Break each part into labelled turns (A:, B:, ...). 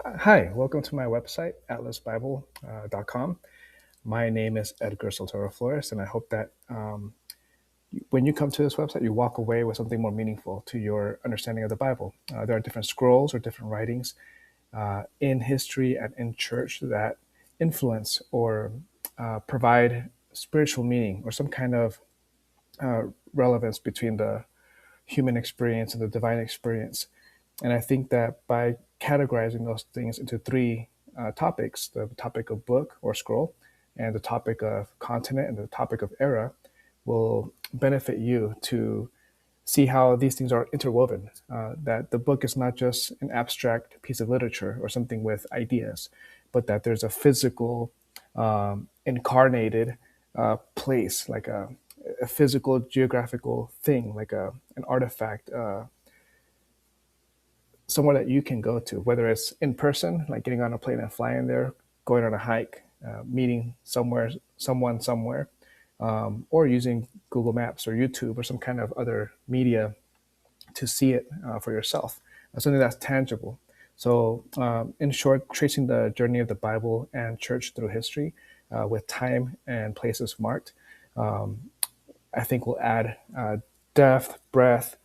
A: Hi, welcome to my website, atlasbible.com. My name is Edgar Soltero Flores, and I hope that when you come to this website, you walk away with something more meaningful to your understanding of the Bible. There are different scrolls or different writings in history and in church that influence or provide spiritual meaning or some kind of relevance between the human experience and the divine experience. And I think that by categorizing those things into three topics, the topic of book or scroll, and the topic of continent, and the topic of era, will benefit you to see how these things are interwoven. That the book is not just an abstract piece of literature or something with ideas, but that there's a physical, incarnated place, like a physical geographical thing, like an artifact, somewhere that you can go to, whether it's in person, like getting on a plane and flying there, going on a hike, meeting someone somewhere, or using Google Maps or YouTube or some kind of other media to see it for yourself, something that's tangible. So, in short, tracing the journey of the Bible and church through history with time and places marked, I think will add depth, breadth,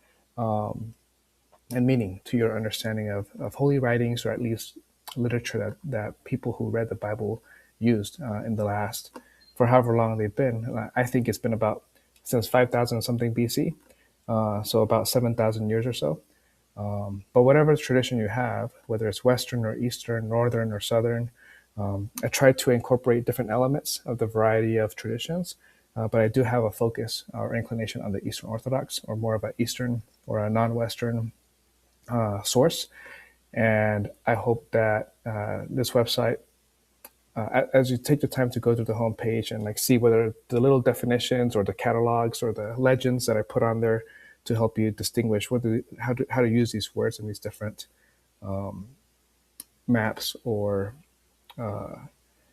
A: and meaning to your understanding of holy writings, or at least literature that people who read the Bible used in the last, for however long they've been. I think it's been about since 5,000 something BC, so about 7,000 years or so. But whatever tradition you have, whether it's Western or Eastern, Northern or Southern, I try to incorporate different elements of the variety of traditions. But I do have a focus or inclination on the Eastern Orthodox, or more of an Eastern or a non-Western source. And I hope that this website, as you take the time to go to the homepage and like see whether the little definitions or the catalogs or the legends that I put on there to help you distinguish how to use these words in these different maps or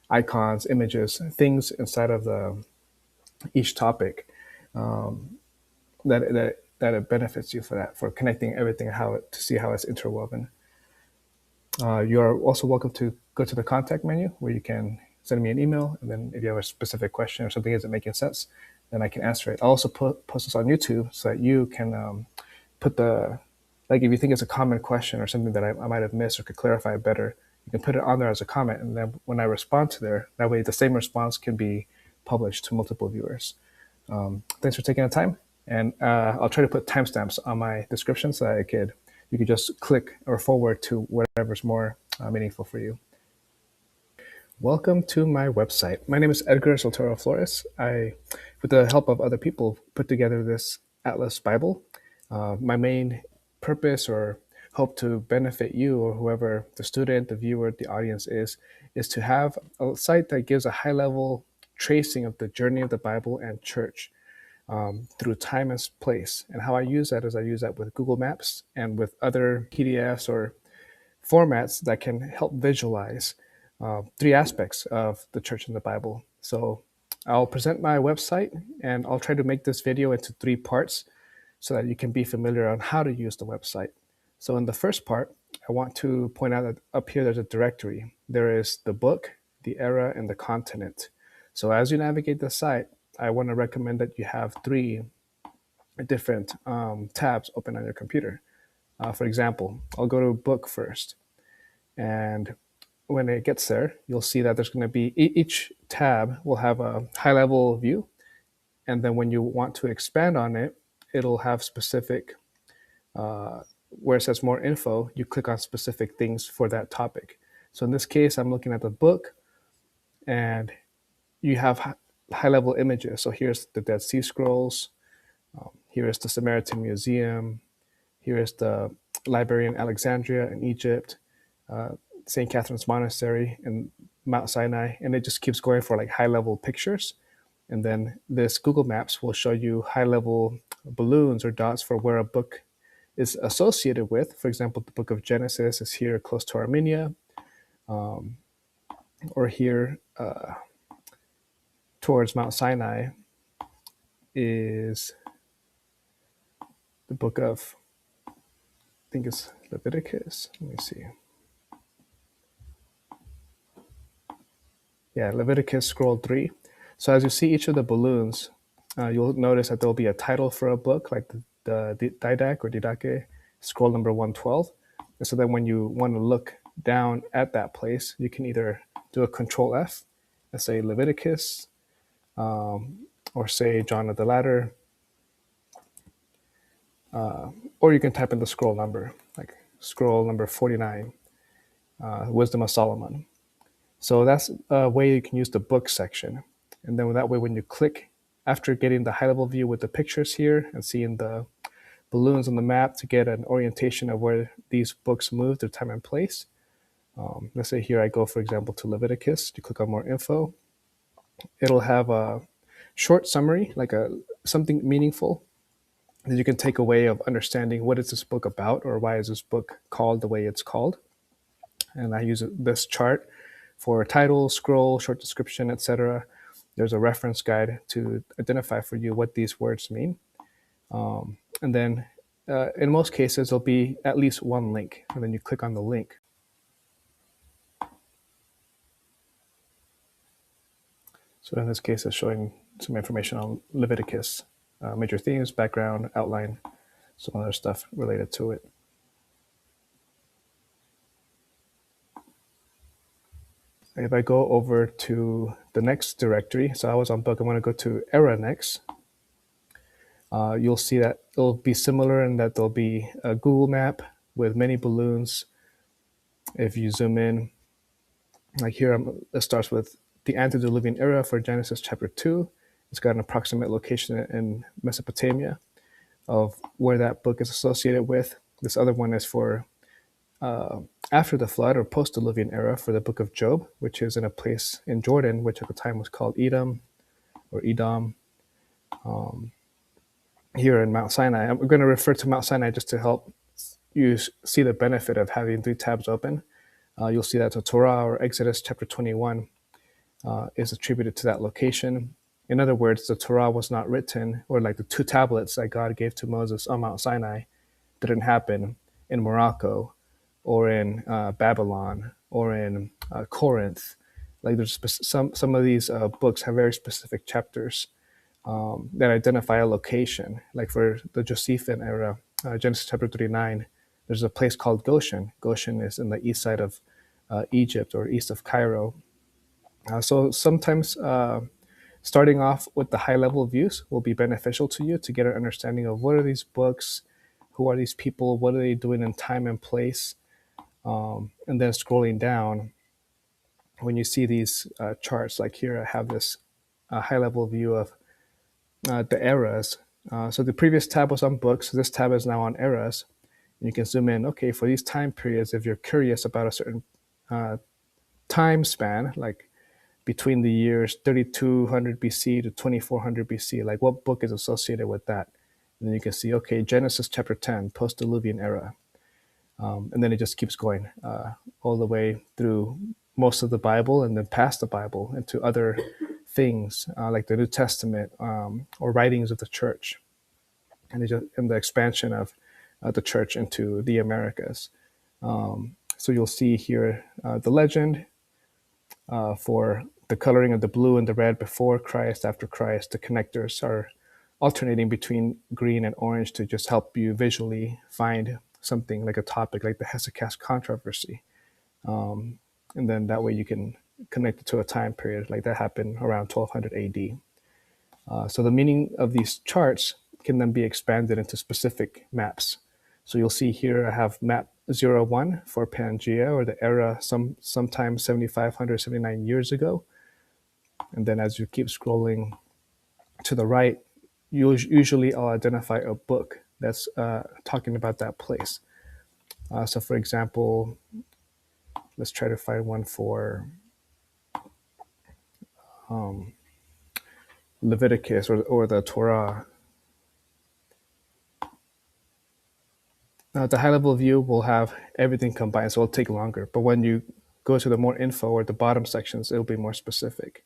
A: icons, images, things inside of each topic, that it benefits you for that, for connecting everything, to see how it's interwoven. You're also welcome to go to the contact menu where you can send me an email. And then if you have a specific question or something isn't making sense, then I can answer it. I'll also post this on YouTube so that you can put like if you think it's a common question or something that I might have missed or could clarify better, you can put it on there as a comment. And then when I respond to there, that way the same response can be published to multiple viewers. Thanks for taking the time. And I'll try to put timestamps on my description so that you could just click or forward to whatever's more meaningful for you. Welcome to my website. My name is Edgar Soltero Flores. I, with the help of other people, put together this Atlas Bible. My main purpose or hope to benefit you or whoever the student, the viewer, the audience is to have a site that gives a high-level tracing of the journey of the Bible and church through time and place. And how I use that is I use that with Google Maps and with other PDFs or formats that can help visualize three aspects of the church and the Bible. So I'll present my website and I'll try to make this video into three parts so that you can be familiar on how to use the website. So in the first part, I want to point out that up here there's a directory. There is the book, the era, and the continent. So as you navigate the site, I want to recommend that you have three different tabs open on your computer. For example, I'll go to book first. And when it gets there, you'll see that there's going to be each tab will have a high level view. And then when you want to expand on it, it'll have specific, where it says more info, you click on specific things for that topic. So in this case, I'm looking at the book and you have high level images. So here's the Dead Sea Scrolls. Here is the Samaritan Museum. Here is the library in Alexandria in Egypt. St. Catherine's Monastery in Mt Sinai, and it just keeps going for like high level pictures. And then this Google Maps will show you high level balloons or dots for where a book is associated with. For example, the book of Genesis is here close to Armenia, or here towards Mount Sinai is the book of, I think it's Leviticus. Let me see. Yeah, Leviticus scroll 3. So as you see each of the balloons, you'll notice that there'll be a title for a book, like the Didac or Didache, scroll number 112. And so then when you want to look down at that place, you can either do a Control F and say Leviticus, or say John of the Ladder, or you can type in the scroll number, like scroll number 49, Wisdom of Solomon. So that's a way you can use the book section. And then that way, when you click, after getting the high level view with the pictures here and seeing the balloons on the map to get an orientation of where these books move, their time and place. Let's say here I go, for example, to Leviticus. You click on more info. It'll have a short summary, like something meaningful that you can take away of understanding what is this book about or why is this book called the way it's called. And I use this chart for title, scroll, short description, etc. There's a reference guide to identify for you what these words mean. And then in most cases, there'll be at least one link. And then you click on the link. So in this case, it's showing some information on Leviticus, major themes, background, outline, some other stuff related to it. If I go over to the next directory, so I was on book, I'm going to go to Era next. You'll see that it'll be similar in that there'll be a Google map with many balloons. If you zoom in, like here, it starts with the Antediluvian Era for Genesis chapter 2. It's got an approximate location in Mesopotamia of where that book is associated with. This other one is for after the flood or post-Diluvian era for the book of Job, which is in a place in Jordan, which at the time was called Edom or Edom. Here in Mount Sinai, I'm going to refer to Mount Sinai just to help you see the benefit of having 3 tabs open. You'll see that the Torah or Exodus chapter 21 is attributed to that location. In other words, the Torah was not written, or like the 2 tablets that God gave to Moses on Mount Sinai didn't happen in Morocco or in Babylon or in Corinth. Like there's some of these books have very specific chapters that identify a location. Like for the Josephian era, Genesis chapter 39, there's a place called Goshen. Goshen is in the east side of Egypt or east of Cairo. So sometimes starting off with the high level views will be beneficial to you to get an understanding of what are these books, who are these people, what are they doing in time and place. And then scrolling down, when you see these charts, like here I have this high level view of the eras. So the previous tab was on books. This tab is now on eras. And you can zoom in. Okay, for these time periods, if you're curious about a certain time span, like between the years 3200 BC to 2400 BC, like what book is associated with that? And then you can see, okay, Genesis chapter 10, post-Diluvian era. And then it just keeps going all the way through most of the Bible and then past the Bible into other things like the New Testament or writings of the church and the expansion of the church into the Americas. So you'll see here the legend for the coloring of the blue and the red before Christ, after Christ. The connectors are alternating between green and orange to just help you visually find something like a topic like the Hesychast controversy. And then that way you can connect it to a time period like that happened around 1200 AD. So the meaning of these charts can then be expanded into specific maps. So you'll see here I have Map-01 for Pangea or the era sometime 7,500, 79 years ago. And then as you keep scrolling to the right, usually I'll identify a book that's talking about that place. So for example, let's try to find one for Leviticus or the Torah. The high level view will have everything combined, so it'll take longer. But when you go to the more info or the bottom sections, it'll be more specific.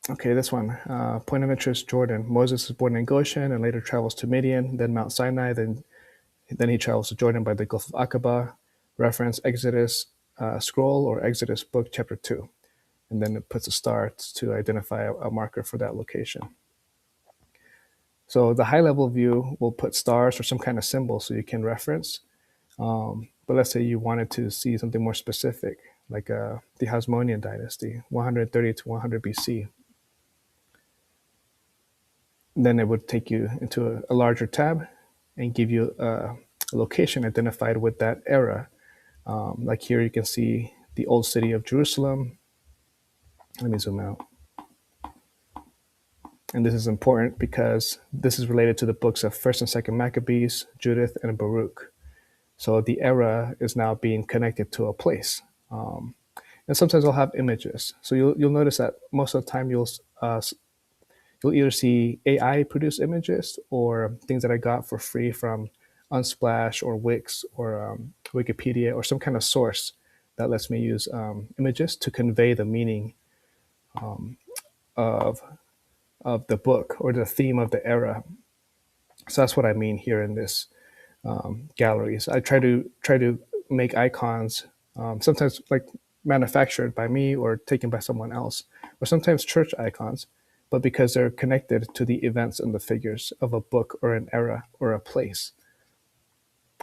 A: Okay, this one, point of interest, Jordan. Moses is born in Goshen and later travels to Midian, then Mount Sinai, then Then he travels to Jordan by the Gulf of Aqaba, reference Exodus scroll or Exodus book chapter 2. And then it puts a star to identify a marker for that location. So the high level view will put stars or some kind of symbol so you can reference. But let's say you wanted to see something more specific, like the Hasmonean Dynasty, 130 to 100 BC. Then it would take you into a larger tab and give you a location identified with that era. Like here you can see the old city of Jerusalem. Let me zoom out. And this is important because this is related to the books of 1st and 2nd Maccabees, Judith, and Baruch. So the era is now being connected to a place. And sometimes I'll have images. So you'll notice that most of the time you'll either see AI produced images or things that I got for free from Unsplash or Wix or Wikipedia or some kind of source that lets me use images to convey the meaning of the book or the theme of the era. So that's what I mean here in this galleries. I try to make icons, sometimes like manufactured by me or taken by someone else, or sometimes church icons, but because they're connected to the events and the figures of a book or an era or a place.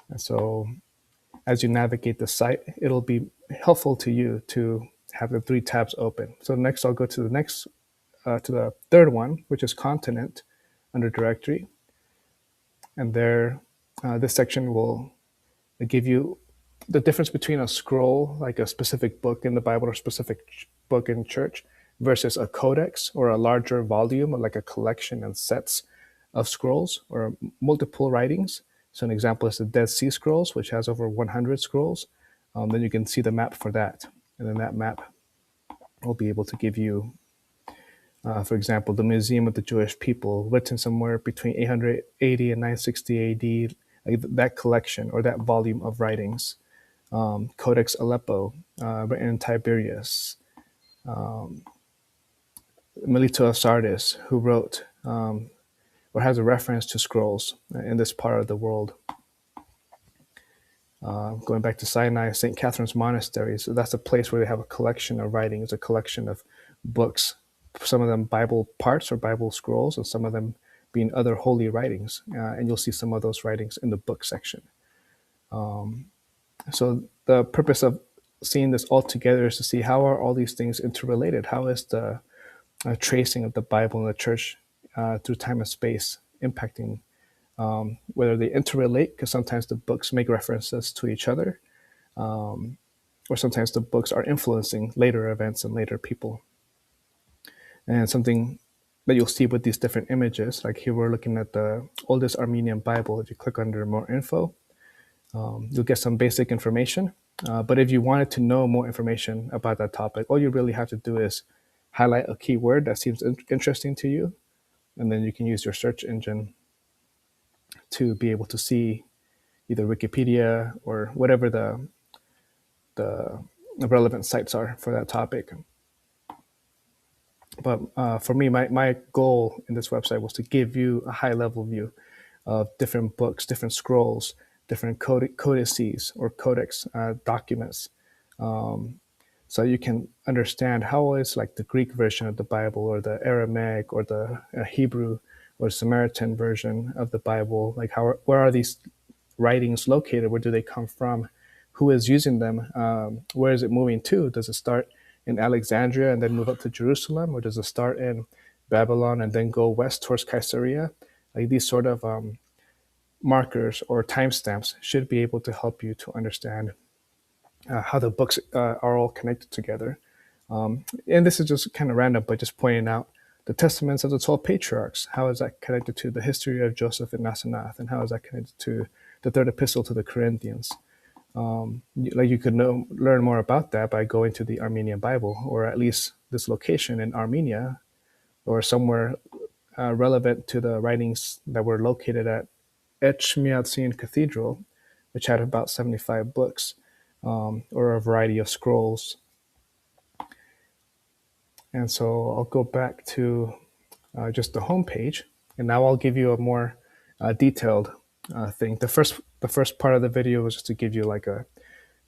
A: And so as you navigate the site, it'll be helpful to you to have the 3 tabs open. So next I'll go to the third one, which is continent under directory. And there, this section will give you the difference between a scroll, like a specific book in the Bible or specific book in church, versus a codex or a larger volume, or like a collection and sets of scrolls or multiple writings. So an example is the Dead Sea Scrolls, which has over 100 scrolls. Then you can see the map for that. And then that map will be able to give you, for example, the Museum of the Jewish People, written somewhere between 880 and 960 AD, like that collection or that volume of writings. Codex Aleppo, written in Tiberias. Melito of Sardis, who wrote or has a reference to scrolls in this part of the world. Going back to Sinai, St. Catherine's Monastery. So that's a place where they have a collection of writings, a collection of books, some of them Bible parts or Bible scrolls, and some of them being other holy writings. And you'll see some of those writings in the book section. So the purpose of seeing this all together is to see how are all these things interrelated? How is the tracing of the Bible and the church through time and space impacting whether they interrelate, because sometimes the books make references to each other, or sometimes the books are influencing later events and later people. And something that you'll see with these different images, like here we're looking at the oldest Armenian Bible. If you click under more info, you'll get some basic information. But if you wanted to know more information about that topic, all you really have to do is highlight a keyword that seems interesting to you, and then you can use your search engine to be able to see either Wikipedia or whatever the relevant sites are for that topic. But for me, my goal in this website was to give you a high-level view of different books, different scrolls, different codices or codex documents, so you can understand how is like the Greek version of the Bible or the Aramaic or the Hebrew or Samaritan version of the Bible, like where are these writings located? Where do they come from? Who is using them? Where is it moving to? Does it start in Alexandria and then move up to Jerusalem, or does it start in Babylon and then go west towards Caesarea? Like these sort of markers or timestamps should be able to help you to understand how the books are all connected together. And this is just kind of random, but just pointing out the testaments of the 12 patriarchs. How is that connected to the history of Joseph and Asenath? And how is that connected to the third epistle to the Corinthians? Like you could learn more about that by going to the Armenian Bible, or at least this location in Armenia, or somewhere relevant to the writings that were located at Etchmiadzin Cathedral, which had about 75 books, or a variety of scrolls. And so I'll go back to just the home page, and now I'll give you a more detailed thing. The first part of the video was just to give you like a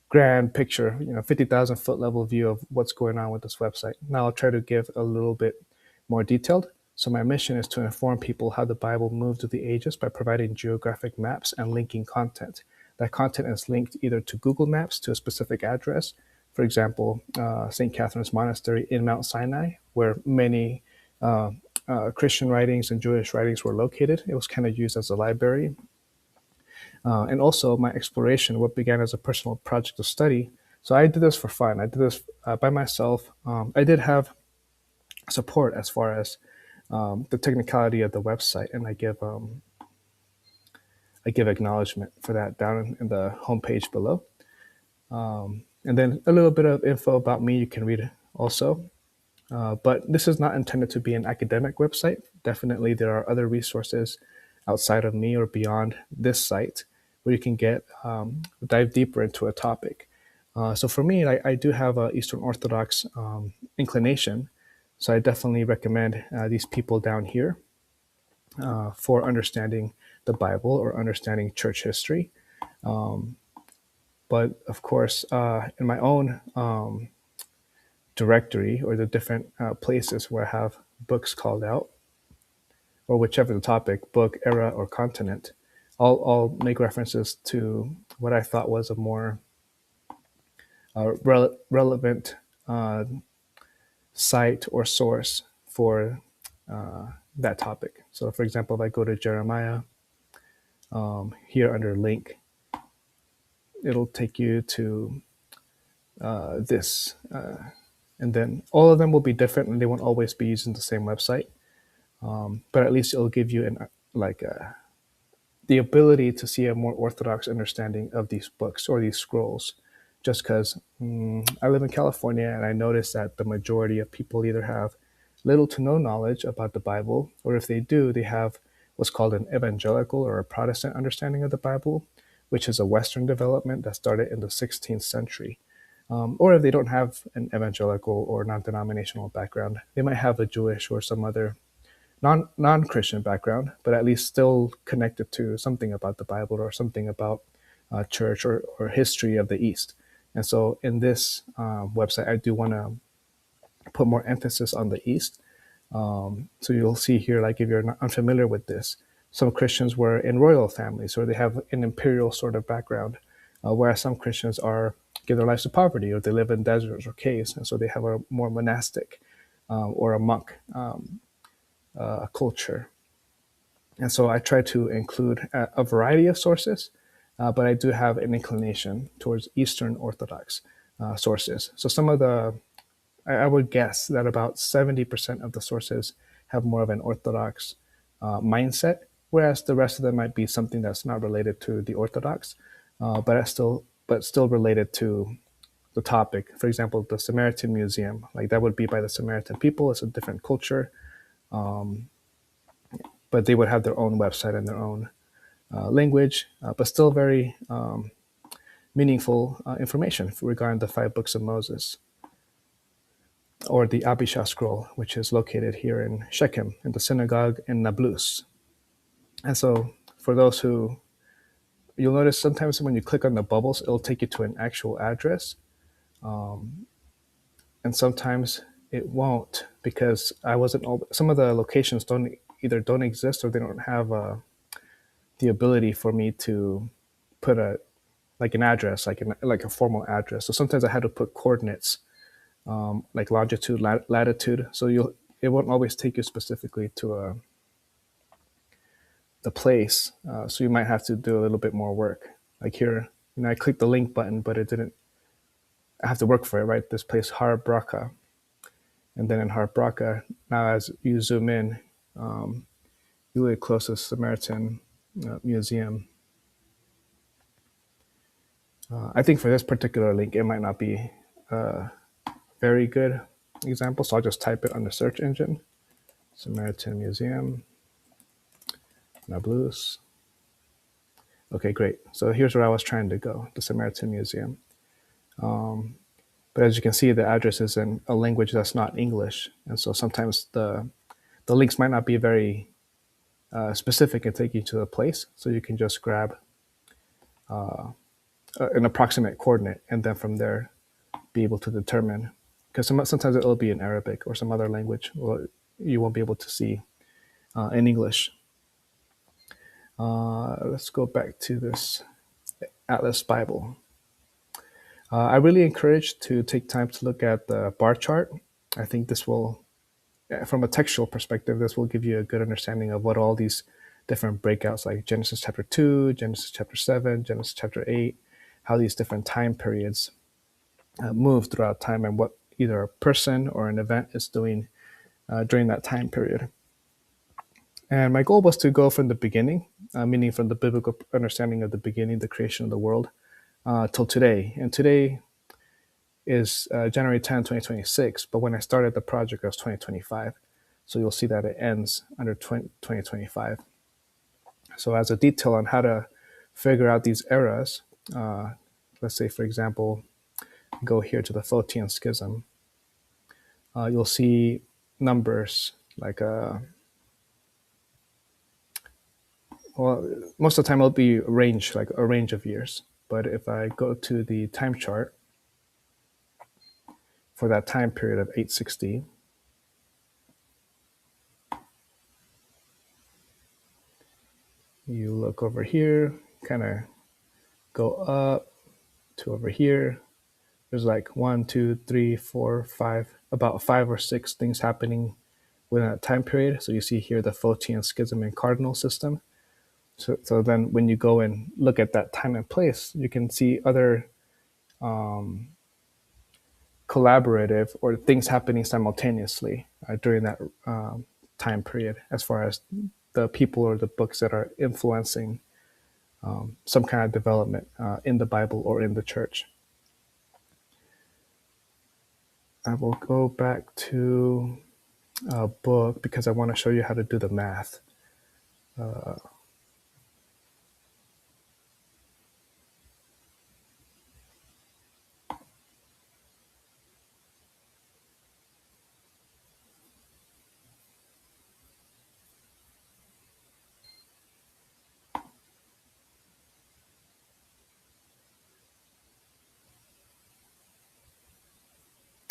A: grand picture, 50,000 foot level view of what's going on with this website. Now I'll try to give a little bit more detailed. So my mission is to inform people how the Bible moved through the ages by providing geographic maps and linking content. That content is linked either to Google Maps to a specific address, for example, St. Catherine's Monastery in Mt Sinai, where many Christian writings and Jewish writings were located. It was kind of used as a library. And also my exploration, what began as a personal project of study. So I did this for fun. I did this by myself. I did have support as far as the technicality of the website, and I give acknowledgement for that down in the homepage below. And then a little bit of info about me you can read also. But this is not intended to be an academic website. Definitely there are other resources outside of me or beyond this site where you can dive deeper into a topic. So for me, I do have an Eastern Orthodox inclination. So I definitely recommend these people down here for understanding the Bible or understanding church history. But of course, in my own directory or the different places where I have books called out, or whichever the topic, book, era, or continent, I'll make references to what I thought was a more relevant site or source for that topic. So for example, if I go to Jeremiah, here under link, it'll take you to this. And then all of them will be different and they won't always be using the same website. But at least it'll give you the ability to see a more orthodox understanding of these books or these scrolls. Just because I live in California and I notice that the majority of people either have little to no knowledge about the Bible, or if they do, they have what's called an evangelical or a Protestant understanding of the Bible, which is a Western development that started in the 16th century. Or if they don't have an evangelical or non-denominational background, they might have a Jewish or some other non-Christian background, but at least still connected to something about the Bible or something about church or history of the East. And so in this website, I do want to put more emphasis on the East. So you'll see here, like if you're not unfamiliar with this, some Christians were in royal families or they have an imperial sort of background, whereas some Christians give their lives to poverty or they live in deserts or caves. And so they have a more monastic or a monk culture. And so I try to include a variety of sources, but I do have an inclination towards Eastern Orthodox sources. So I would guess that about 70% of the sources have more of an Orthodox mindset, whereas the rest of them might be something that's not related to the Orthodox, but still related to the topic. For example, the Samaritan Museum, like that would be by the Samaritan people. It's a different culture, but they would have their own website and their own language, but still very meaningful information regarding the 5 books of Moses, or the Abisha Scroll, which is located here in Shechem, in the synagogue in Nablus. And so for those who, you'll notice sometimes when you click on the bubbles, it'll take you to an actual address. And sometimes it won't, because some of the locations either don't exist or they don't have the ability for me to put an address, like a formal address. So sometimes I had to put coordinates, like longitude, latitude. So it won't always take you specifically to the place. So you might have to do a little bit more work. Like here, I clicked the link button, but it didn't. I have to work for it, right? This place, Har Brakha. And then in Har Brakha, now as you zoom in, you get close to the Samaritan Museum. I think for this particular link, it might not be a very good example. So I'll just type it on the search engine. Samaritan Museum, Nablus. Okay, great. So here's where I was trying to go, the Samaritan Museum. But as you can see, the address is in a language that's not English. And so sometimes the links might not be very specific and take you to the place. So you can just grab an approximate coordinate and then from there be able to determine, because sometimes it'll be in Arabic or some other language you won't be able to see in English. Let's go back to this Atlas Bible. I really encourage to take time to look at the bar chart. I think this will, from a textual perspective, this will give you a good understanding of what all these different breakouts, like Genesis chapter 2, Genesis chapter 7, Genesis chapter 8, how these different time periods move throughout time and what either a person or an event is doing during that time period. And my goal was to go from the beginning, meaning from the biblical understanding of the beginning, the creation of the world, till today. And today is January 10, 2026. But when I started the project, it was 2025. So you'll see that it ends under 2025. So as a detail on how to figure out these eras, let's say, for example, go here to the Photian Schism, you'll see numbers like, well, most of the time it'll be like a range of years. But if I go to the time chart for that time period of 860, you look over here, kind of go up to over here. There's like 1, 2, 3, 4, 5, about 5 or 6 things happening within that time period. So you see here the Photian Schism and cardinal system. So then when you go and look at that time and place, you can see other collaborative or things happening simultaneously during that time period, as far as the people or the books that are influencing some kind of development in the Bible or in the church. I will go back to a book because I want to show you how to do the math.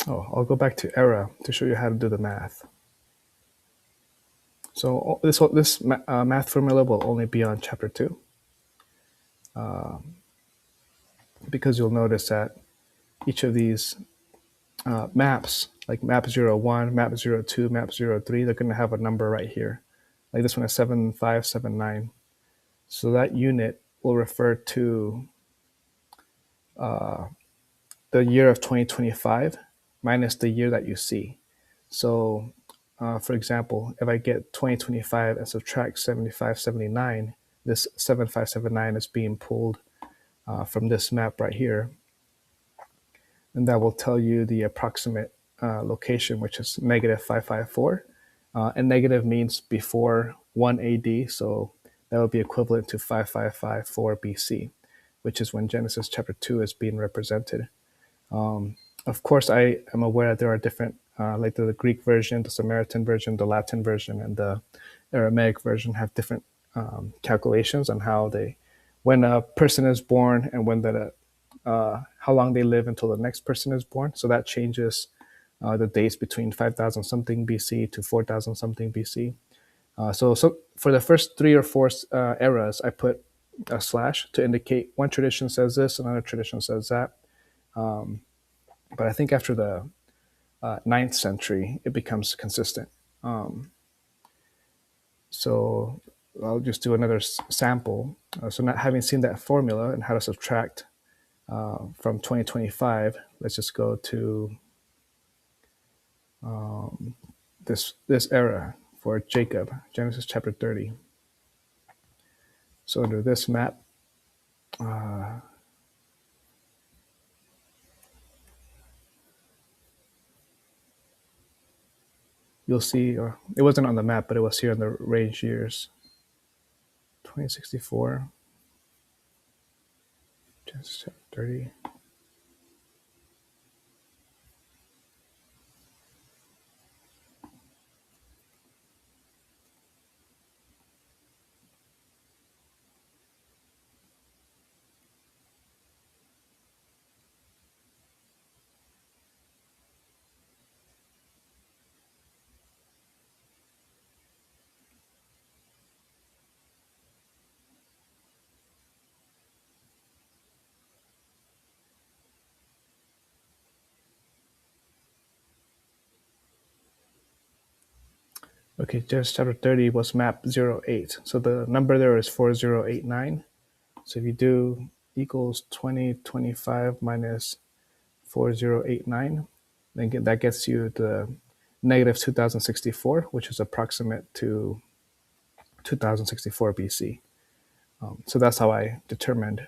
A: I'll go back to era to show you how to do the math. So this math formula will only be on chapter 2. Because you'll notice that each of these maps, like map 01, map 02, map 03, they're going to have a number right here. Like this one is 7579. So that unit will refer to the year of 2025 minus the year that you see. So, for example, if I get 2025 and subtract 7579, this 7579 is being pulled from this map right here. And that will tell you the approximate location, which is negative 554. And negative means before 1 AD, so that would be equivalent to 5554 BC, which is when Genesis chapter 2 is being represented. Of course, I am aware that there are different, like the Greek version, the Samaritan version, the Latin version, and the Aramaic version have different calculations on when a person is born and when how long they live until the next person is born. So that changes the dates between 5,000 something BC to 4,000 something BC. So for the first 3 or 4 eras, I put a slash to indicate one tradition says this, another tradition says that. But I think after the 9th century, it becomes consistent. So I'll just do another sample. So not having seen that formula and how to subtract from 2025, let's just go to this era for Jacob, Genesis chapter 30. So under this map, you'll see, or it wasn't on the map, but it was here in the range years. 2064, Genesis chapter 30. Okay, Genesis chapter 30 was map 08. So the number there is 4089. So if you do equals 2025 minus 4089, then that gets you the negative 2064, which is approximate to 2064 BC. So that's how I determined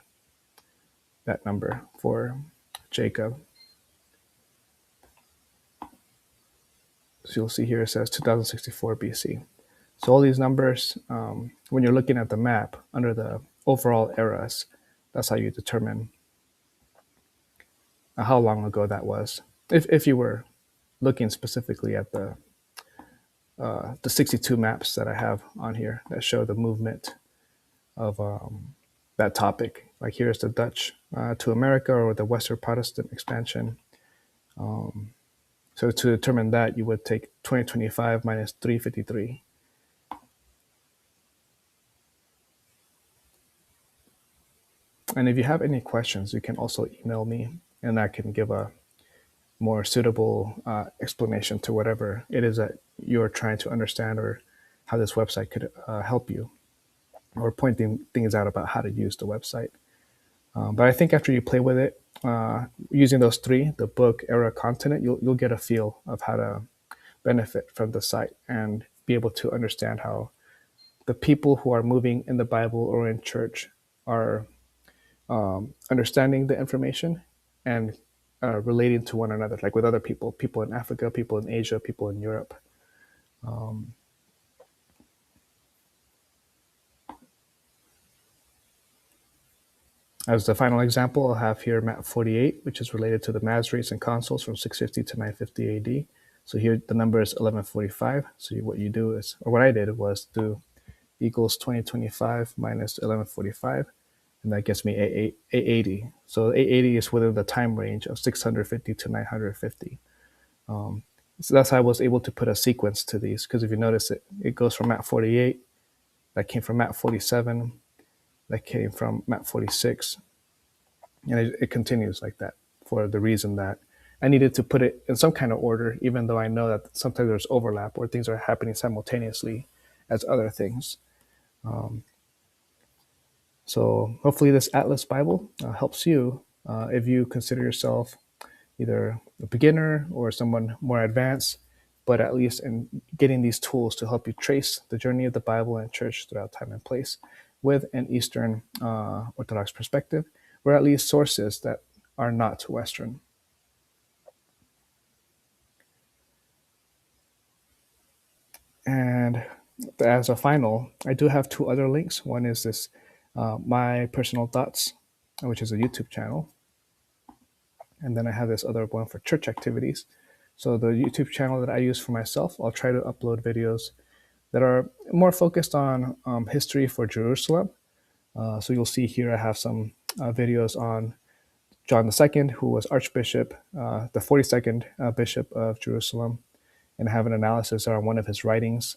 A: that number for Jacob. So you'll see here it says 2064 BC. So all these numbers, when you're looking at the map under the overall eras, that's how you determine how long ago that was. If you were looking specifically at the 62 maps that I have on here that show the movement of that topic. Like here's the Dutch to America or the Western Protestant expansion. So to determine that, you would take 2025 minus 353. And if you have any questions, you can also email me and I can give a more suitable explanation to whatever it is that you're trying to understand or how this website could help you, or pointing things out about how to use the website. But I think after you play with it, using those three, the book, era, continent, you'll get a feel of how to benefit from the site and be able to understand how the people who are moving in the Bible or in church are understanding the information and relating to one another, like with other people in Africa, people in Asia, people in Europe. As the final example, I'll have here map 48, which is related to the Masoretes and consuls from 650 to 950 AD. So here the number is 1145. So what you do is, or what I did was do equals 2025 minus 1145, and that gets me 880. So 880 is within the time range of 650 to 950. So that's how I was able to put a sequence to these, because if you notice it goes from map 48, that came from map 47, that came from map 46, and it continues like that for the reason that I needed to put it in some kind of order, even though I know that sometimes there's overlap or things are happening simultaneously as other things. So hopefully this Atlas Bible helps you if you consider yourself either a beginner or someone more advanced, but at least in getting these tools to help you trace the journey of the Bible and church throughout time and place with an Eastern Orthodox perspective, or at least sources that are not Western. And as a final, I do have two other links. One is this My Personal Thoughts, which is a YouTube channel. And then I have this other one for church activities. So the YouTube channel that I use for myself, I'll try to upload videos that are more focused on history for Jerusalem. So you'll see here I have some videos on John II, who was Archbishop, the 42nd Bishop of Jerusalem, and I have an analysis on one of his writings,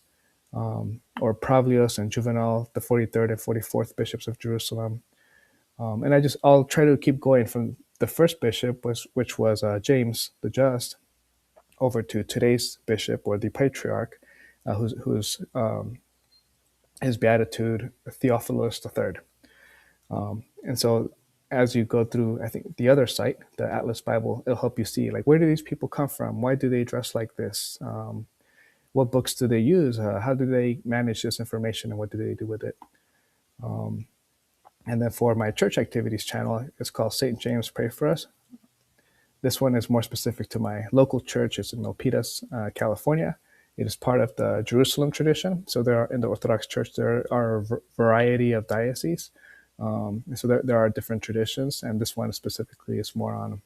A: or Pavlios and Juvenal, the 43rd and 44th Bishops of Jerusalem. And I'll try to keep going from the first bishop, which was James the Just, over to today's bishop or the patriarch, who's his beatitude, Theophilus III. And so as you go through, I think the other site, the Atlas Bible, it'll help you see, like, where do these people come from? Why do they dress like this? What books do they use? How do they manage this information, and what do they do with it? And then for my church activities channel, it's called St. James Pray For Us. This one is more specific to my local church. It's in Milpitas, California. It is part of the Jerusalem tradition. So in the Orthodox Church, there are a variety of dioceses. So there are different traditions, and this one specifically is more on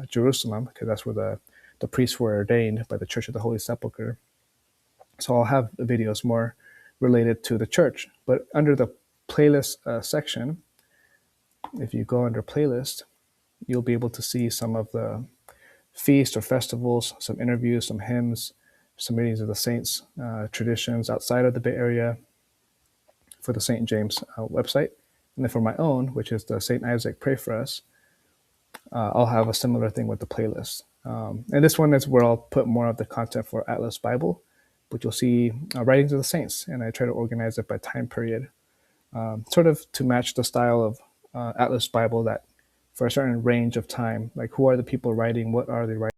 A: Jerusalem, because that's where the priests were ordained by the Church of the Holy Sepulchre. So I'll have videos more related to the church. But under the playlist section, if you go under playlist, you'll be able to see some of the feasts or festivals, some interviews, some hymns, some meetings of the saints, traditions outside of the Bay Area for the St. James website. And then for my own, which is the St. Isaac Pray For Us, I'll have a similar thing with the playlist. And this one is where I'll put more of the content for Atlas Bible. but you'll see writings of the saints, and I try to organize it by time period, sort of to match the style of Atlas Bible, that for a certain range of time, like who are the people writing, what are they writing.